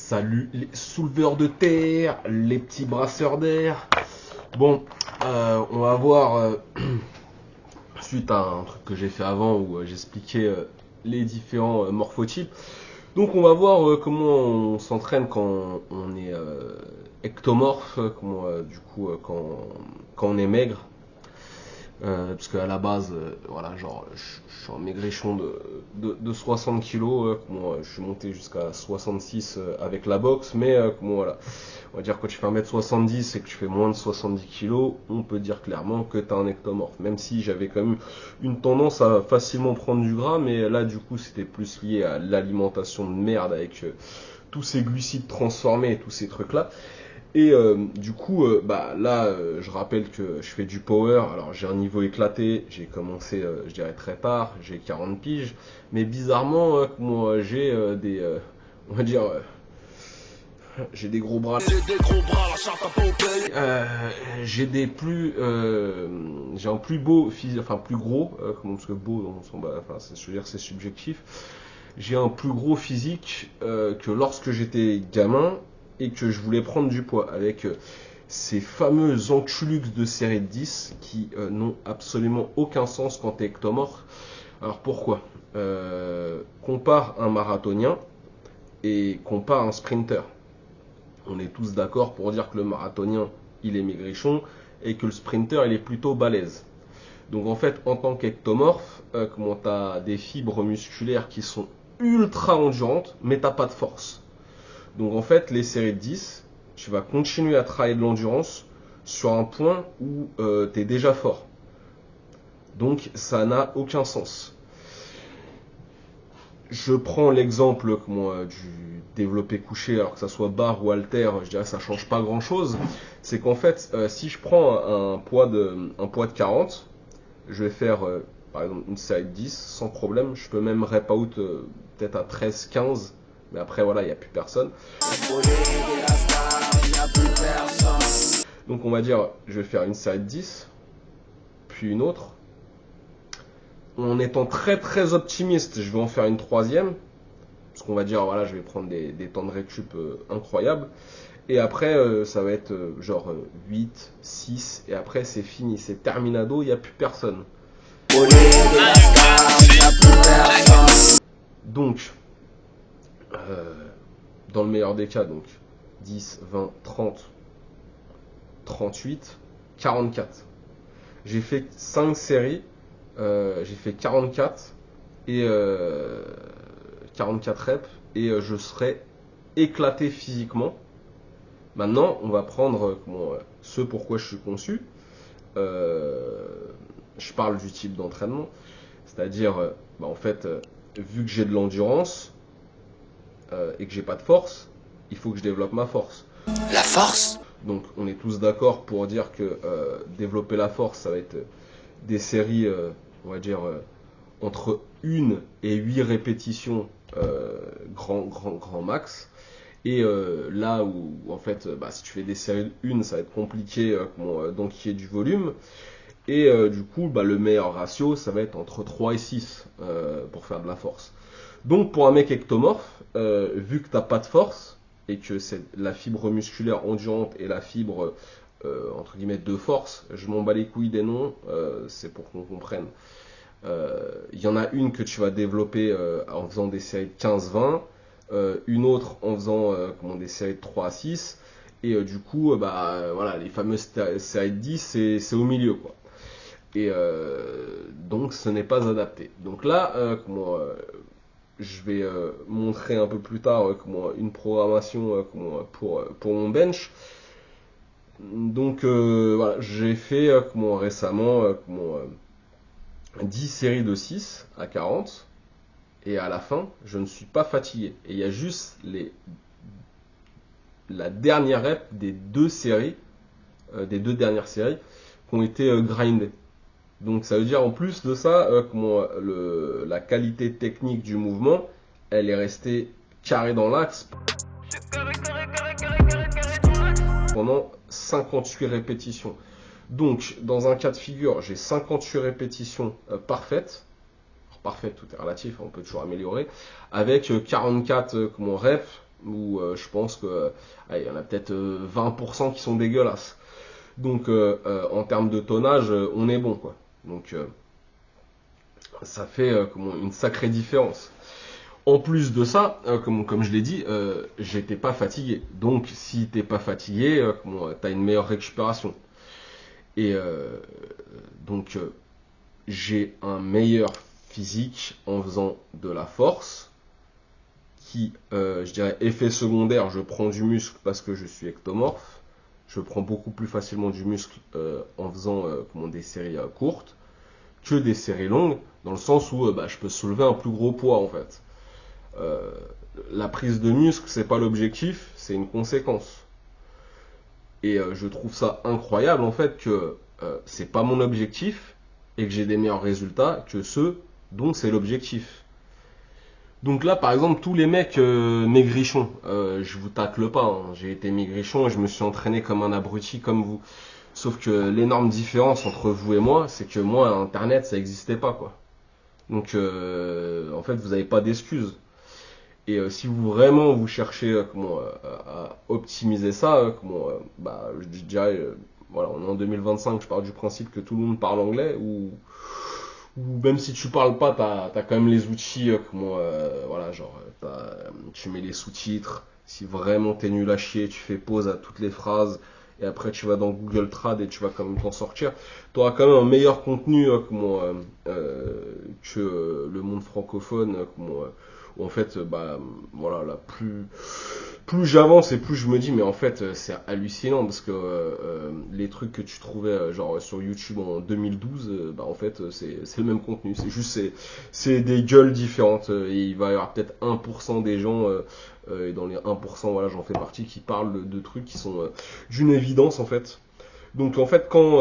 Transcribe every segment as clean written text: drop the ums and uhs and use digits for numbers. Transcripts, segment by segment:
Salut les souleveurs de terre, les petits brasseurs d'air. Bon, on va voir, suite à un truc que j'ai fait avant où j'expliquais les différents morphotypes. Donc on va voir comment on s'entraîne quand on est ectomorphe, comment quand on est maigre. Parce qu'à la base, voilà, genre, je suis un maigrichon de 60 kilos. Je suis monté jusqu'à 66 avec la boxe, mais voilà, on va dire que quand tu fais 1m70 et que tu fais moins de 70 kilos, on peut dire clairement que tu as un ectomorphe. Même si j'avais quand même une tendance à facilement prendre du gras, mais là, du coup, c'était plus lié à l'alimentation de merde avec tous ces glucides transformés et tous ces trucs-là. Et du coup, je rappelle que je fais du power. Alors j'ai un niveau éclaté, j'ai commencé, je dirais très tard, j'ai 40 piges. Mais bizarrement, on va dire, j'ai des gros bras. J'ai un plus beau physique, enfin plus gros, parce que beau, je veux dire, c'est subjectif. J'ai un plus gros physique que lorsque j'étais gamin et que je voulais prendre du poids avec ces fameux enculux de série de 10 qui n'ont absolument aucun sens quand t'es ectomorphe. Alors pourquoi compare un marathonien et compare un sprinter. On est tous d'accord pour dire que le marathonien il est maigrichon et que le sprinter il est plutôt balèze. Donc en fait en tant qu'ectomorphe, t'as des fibres musculaires qui sont ultra endurantes mais t'as pas de force. Donc en fait, les séries de 10, tu vas continuer à travailler de l'endurance sur un point où tu es déjà fort. Donc ça n'a aucun sens. Je prends l'exemple du développé couché, alors que ça soit barre ou halter, je dirais que ça change pas grand chose. C'est qu'en fait, si je prends un poids de 40, je vais faire par exemple une série de 10 sans problème. Je peux même rep out peut-être à 13-15. Mais après, voilà, il n'y a plus personne. Donc, on va dire, je vais faire une série de 10, puis une autre. En étant très très optimiste, je vais en faire une troisième. Parce qu'on va dire, voilà, je vais prendre des temps de récup incroyables. Et après, ça va être genre 8, 6, et après, c'est fini. C'est terminado, il n'y a plus personne. Donc, dans le meilleur des cas, donc 10, 20, 30, 38, 44. J'ai fait 5 séries, j'ai fait 44 et 44 reps et je serai éclaté physiquement. Maintenant, on va prendre ce pourquoi je suis conçu. Je parle du type d'entraînement, c'est-à-dire, en fait, vu que j'ai de l'endurance, et que j'ai pas de force, il faut que je développe ma force. La force? Donc on est tous d'accord pour dire que développer la force, ça va être des séries, on va dire, entre 1 et 8 répétitions grand max. Et là où en fait, si tu fais des séries de 1, ça va être compliqué donc il y ait du volume. Et du coup, le meilleur ratio, ça va être entre 3 et 6 pour faire de la force. Donc pour un mec ectomorphe, vu que t'as pas de force et que c'est la fibre musculaire endurante et la fibre entre guillemets de force, je m'en bats les couilles des noms, c'est pour qu'on comprenne. Il y en a une que tu vas développer en faisant des séries de 15-20, une autre en faisant des séries de 3 à 6, et du coup voilà, les fameuses séries de 10 c'est au milieu quoi. Et donc ce n'est pas adapté. Donc là je vais montrer un peu plus tard une programmation pour mon bench. Donc voilà, j'ai fait récemment 10 séries de 6 à 40 et à la fin, je ne suis pas fatigué. Et il y a juste la dernière rep des deux dernières séries qui ont été grindées. Donc ça veut dire en plus de ça, la qualité technique du mouvement, elle est restée carrée dans l'axe pendant 58 répétitions. Donc dans un cas de figure, j'ai 58 répétitions parfaites. Alors, parfaites, tout est relatif, on peut toujours améliorer. Avec 44 reps, où je pense que il y en a peut-être 20% qui sont dégueulasses. Donc en termes de tonnage, on est bon quoi. Donc ça fait une sacrée différence. En plus de ça, comme je l'ai dit, j'étais pas fatigué. Donc si t'es pas fatigué, t'as une meilleure récupération. Et donc j'ai un meilleur physique en faisant de la force, qui, je dirais, effet secondaire, je prends du muscle parce que je suis ectomorphe. Je prends beaucoup plus facilement du muscle en faisant des séries courtes que des séries longues, dans le sens où je peux soulever un plus gros poids en fait. Euh, la prise de muscle, c'est pas l'objectif, c'est une conséquence. Et je trouve ça incroyable en fait que c'est pas mon objectif et que j'ai des meilleurs résultats que ceux dont c'est l'objectif. Donc là, par exemple, tous les mecs maigrichons, je vous tacle pas, hein. J'ai été maigrichon et je me suis entraîné comme un abruti comme vous. Sauf que l'énorme différence entre vous et moi, c'est que moi, Internet, ça n'existait pas, quoi. Donc, en fait, vous n'avez pas d'excuses. Et si vous vraiment vous cherchez à optimiser ça, je dirais, voilà, on est en 2025, je pars du principe que tout le monde parle anglais, ou même si tu parles pas, t'as quand même les outils, voilà, genre, tu mets les sous-titres. Si vraiment t'es nul à chier, tu fais pause à toutes les phrases, et après tu vas dans Google Trad et tu vas quand même t'en sortir. Tu auras quand même un meilleur contenu que le monde francophone, où en fait, voilà, plus j'avance et plus je me dis, mais en fait, c'est hallucinant parce que les trucs que tu trouvais genre sur YouTube en 2012, en fait, c'est le même contenu. C'est juste, c'est des gueules différentes. Et il va y avoir peut-être 1% des gens, et dans les 1%, voilà, j'en fais partie, qui parlent de trucs qui sont d'une évidence en fait. Donc en fait, quand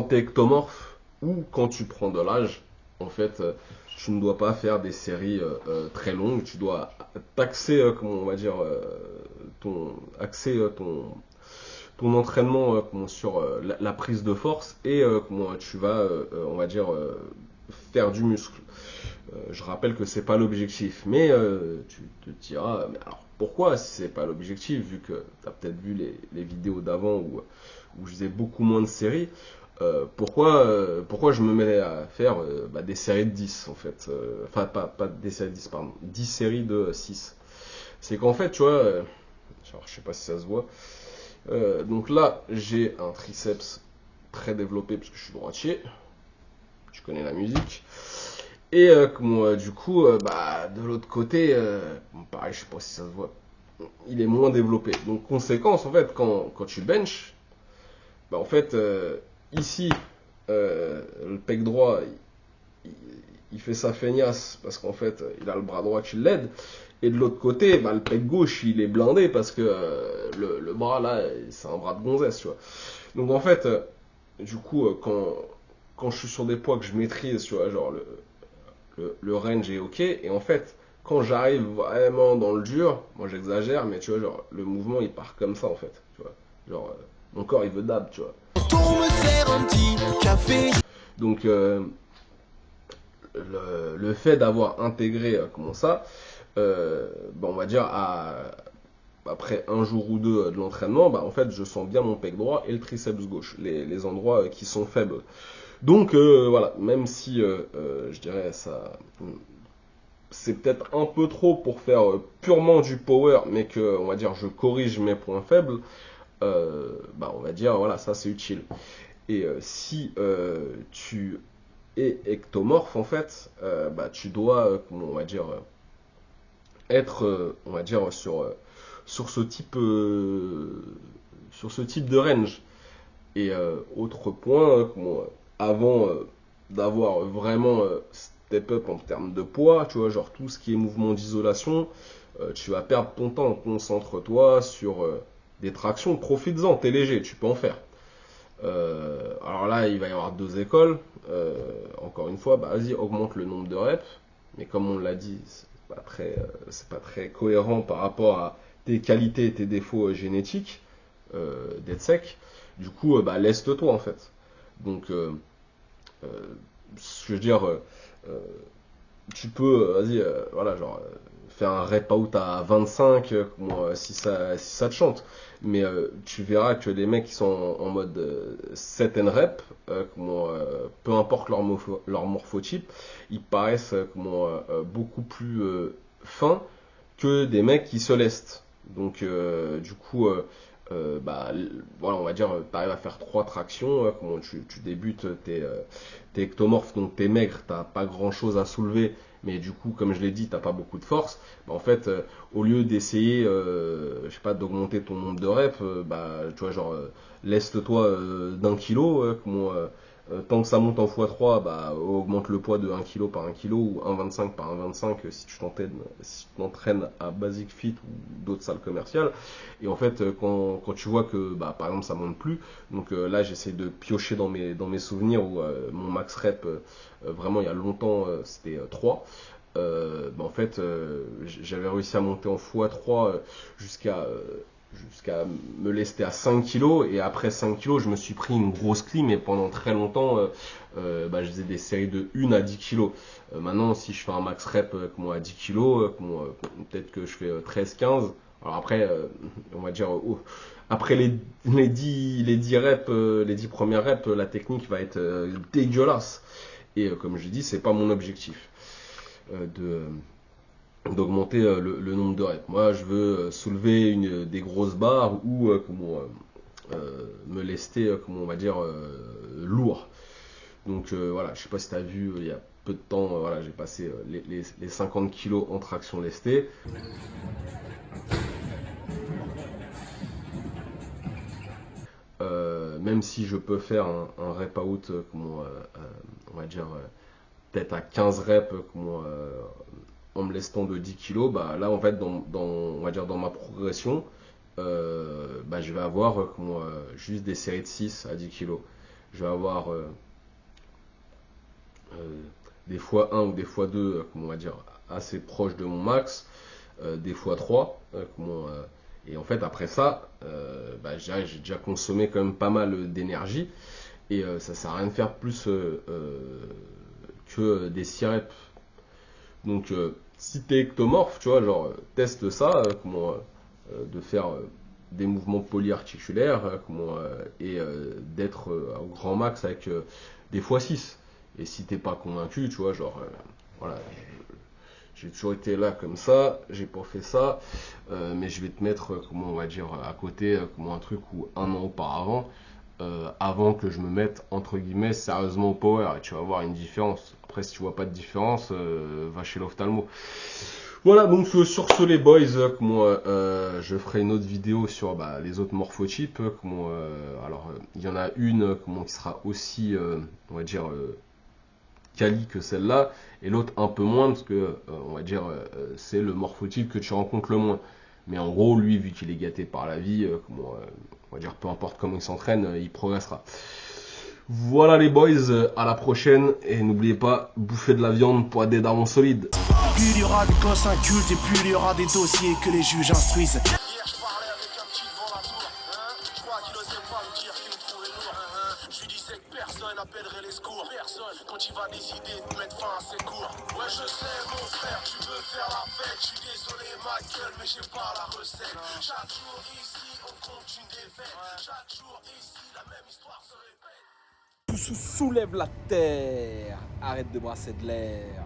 t'es ectomorphe ou quand tu prends de l'âge, en fait, tu ne dois pas faire des séries très longues. Tu dois taxer, comment on va dire, axer ton entraînement sur la prise de force et comment tu vas, on va dire, faire du muscle. Je rappelle que c'est pas l'objectif, mais tu te diras, mais alors pourquoi si c'est pas l'objectif, vu que tu as peut-être vu les vidéos d'avant où je faisais beaucoup moins de séries. Pourquoi je me mets à faire des séries de 10 en fait, enfin pas des séries de 10 pardon, 10 séries de 6. C'est qu'en fait tu vois, genre, je sais pas si ça se voit, donc là j'ai un triceps très développé parce que je suis droitier, tu connais la musique, et du coup de l'autre côté, pareil je sais pas si ça se voit, il est moins développé. Donc conséquence en fait quand tu benches, en fait ici le pec droit il fait sa feignasse parce qu'en fait il a le bras droit qui l'aide, et de l'autre côté le pec gauche il est blindé parce que le bras là c'est un bras de gonzesse, tu vois. Donc en fait du coup quand je suis sur des poids que je maîtrise, tu vois, genre le range est ok, et en fait quand j'arrive vraiment dans le dur, moi j'exagère, mais tu vois, genre le mouvement il part comme ça en fait, tu vois, genre mon corps il veut dab, tu vois. On me sert un petit café. Donc le fait d'avoir intégré comment ça, on va dire après un jour ou deux de l'entraînement, en fait je sens bien mon pec droit et le triceps gauche, les endroits qui sont faibles. Donc voilà, même si je dirais ça, c'est peut-être un peu trop pour faire purement du power, mais que on va dire je corrige mes points faibles, on va dire voilà, ça c'est utile. Et si tu es ectomorphe en fait, tu dois on va dire être on va dire sur ce type de range. Et autre point, avant d'avoir vraiment step up en termes de poids, tu vois, genre tout ce qui est mouvement d'isolation, tu vas perdre ton temps. Concentre-toi sur des tractions, profites-en, t'es léger, tu peux en faire. Alors là, il va y avoir deux écoles. Encore une fois, vas-y, augmente le nombre de reps. Mais comme on l'a dit, c'est pas très cohérent par rapport à tes qualités et tes défauts génétiques d'être sec. Du coup, laisse-toi en fait. Donc, ce que je veux dire, tu peux, vas-y, voilà, genre, faire un rep out à 25, si ça te chante. Mais tu verras que les mecs qui sont en mode set and rep, peu importe leur morphotype, ils paraissent beaucoup plus fins que des mecs qui se lestent. Donc, du coup, voilà, on va dire, tu arrives à faire 3 tractions. Tu débutes, t'es ectomorphe, donc t'es maigre, t'as pas grand chose à soulever, mais du coup, comme je l'ai dit, t'as pas beaucoup de force. Bah, en fait, au lieu d'essayer, je sais pas, d'augmenter ton nombre de reps, tu vois, genre, leste-toi d'1 kilo, tant que ça monte en x3, bah, augmente le poids de 1 kg par 1 kg ou 1,25 par 1,25 si tu t'entraînes à Basic Fit ou d'autres salles commerciales. Et en fait, quand tu vois que, bah, par exemple, ça monte plus, donc là, j'essaie de piocher dans mes souvenirs où mon max rep, vraiment, il y a longtemps, c'était 3. En fait, j'avais réussi à monter en x3 jusqu'à me lester à 5 kilos, et après 5 kilos je me suis pris une grosse clim, et pendant très longtemps je faisais des séries de 1 à 10 kilos. Maintenant, si je fais un max rep à 10 kilos, peut-être que je fais 13-15. Alors après, on va dire, après les 10 reps, les 10 premières reps, la technique va être dégueulasse, et comme je dis, c'est pas mon objectif d'augmenter le nombre de reps. Moi, je veux soulever des grosses barres ou me lester, on va dire, lourd. Donc voilà, je sais pas si tu as vu, il y a peu de temps, voilà, j'ai passé les 50 kilos en traction lestée. Même si je peux faire un rep out, on va dire, peut-être à 15 reps, en me lestant de 10 kilos, bah là en fait on va dire dans ma progression, je vais avoir juste des séries de 6 à 10 kilos. Je vais avoir des fois 1 ou des fois 2, on va dire assez proche de mon max, des fois 3, et en fait après ça, j'ai déjà consommé quand même pas mal d'énergie, et ça sert à rien de faire plus que des 6 reps. Donc, si t'es ectomorphe, tu vois, genre, teste ça, de faire des mouvements polyarticulaires, et d'être au grand max avec des fois 6. Et si t'es pas convaincu, tu vois, genre, voilà, j'ai toujours été là comme ça, j'ai pas fait ça, mais je vais te mettre, on va dire, à côté, un truc où 1 an auparavant, avant que je me mette entre guillemets sérieusement au power, et tu vas voir une différence. Après, si tu vois pas de différence, va chez l'ophtalmo. Voilà, donc sur ce les boys, je ferai une autre vidéo sur les autres morphotypes. Alors il y en a une qui sera aussi, on va dire, quali que celle-là, et l'autre un peu moins, parce que on va dire c'est le morphotype que tu rencontres le moins. Mais en gros, lui, vu qu'il est gâté par la vie, on va dire peu importe comment il s'entraîne, il progressera. Voilà les boys, à la prochaine, et n'oubliez pas, bouffer de la viande pour des darons solides. Plus il y aura des gosses incultes et plus il y aura des dossiers que les juges instruisent. Hier je parlais avec un petit devant la tour, je crois qu'il osait pas me dire qu'il me trouvait lourd, Je lui disais que personne n'appellerait les secours, personne, quand il va décider de mettre fin à ses cours. Ouais je sais mon frère, tu veux faire la fête, je suis désolé ma gueule mais j'ai pas la recette. Chaque jour ici on compte une défaite, chaque jour ici la même histoire se répète. Soulève la terre, arrête de brasser de l'air.